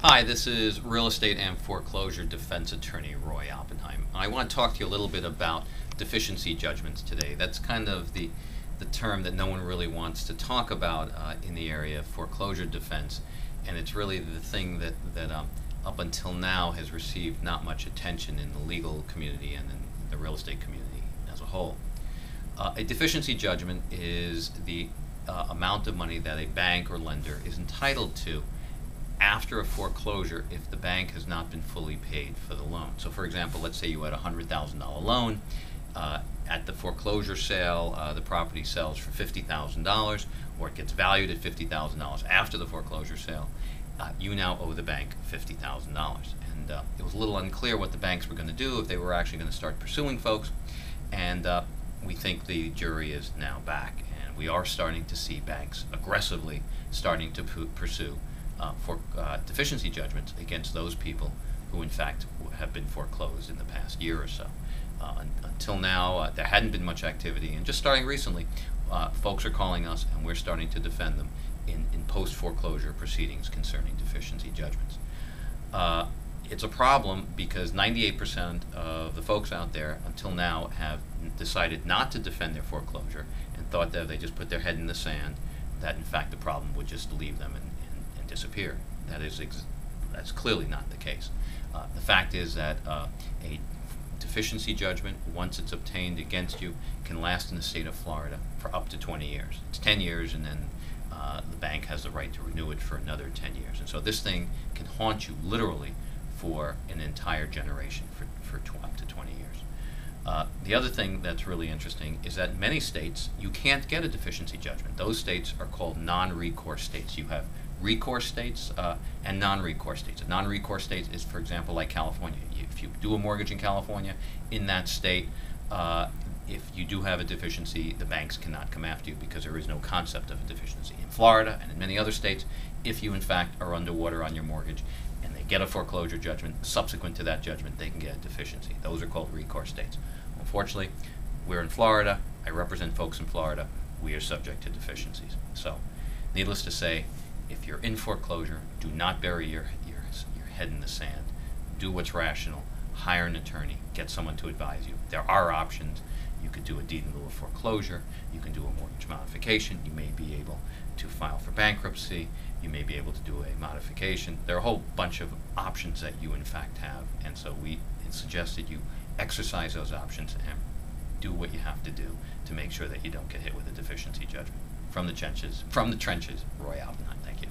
Hi, this is real estate and foreclosure defense attorney Roy Oppenheim. I want to talk to you a little bit about deficiency judgments today. That's kind of the term that no one really wants to talk about in the area of foreclosure defense, and it's really the thing that up until now has received not much attention in the legal community and in the real estate community as a whole. A deficiency judgment is the amount of money that a bank or lender is entitled to after a foreclosure if the bank has not been fully paid for the loan. So for example, let's say you had a $100,000 loan. At the foreclosure sale, the property sells for $50,000, or it gets valued at $50,000 after the foreclosure sale. You now owe the bank $50,000. And it was a little unclear what the banks were going to do, if they were actually going to start pursuing folks. And we think the jury is now back, and we are starting to see banks aggressively starting to pursue for deficiency judgments against those people who in fact have been foreclosed in the past year or so. Until now, there hadn't been much activity, and just starting recently, folks are calling us and we're starting to defend them in post-foreclosure proceedings concerning deficiency judgments. It's a problem because 98% of the folks out there until now have decided not to defend their foreclosure and thought that if they just put their head in the sand, that in fact the problem would just leave them and disappear. That's clearly not the case. The fact is that a deficiency judgment, once it's obtained against you, can last in the state of Florida for up to 20 years. It's 10 years, and then the bank has the right to renew it for another 10 years. And so this thing can haunt you literally for an entire generation, for up to 20 years. The other thing that's really interesting is that in many states you can't get a deficiency judgment. Those states are called non-recourse states. You have recourse states and non-recourse states. A non-recourse state is, for example, like California. If you do a mortgage in California, in that state, if you do have a deficiency, the banks cannot come after you because there is no concept of a deficiency. In Florida and in many other states, if you in fact are underwater on your mortgage and they get a foreclosure judgment, subsequent to that judgment, they can get a deficiency. Those are called recourse states. Unfortunately, we're in Florida. I represent folks in Florida. We are subject to deficiencies. So, needless to say, if you're in foreclosure, do not bury your head in the sand. Do what's rational. Hire an attorney. Get someone to advise you. There are options. You could do a deed in lieu of foreclosure. You can do a mortgage modification. You may be able to file for bankruptcy. You may be able to do a modification. There are a whole bunch of options that you in fact have, and so we suggest that you exercise those options and do what you have to do to make sure that you don't get hit with a deficiency judgment. From the trenches, Roy Oppenheim. Thank you.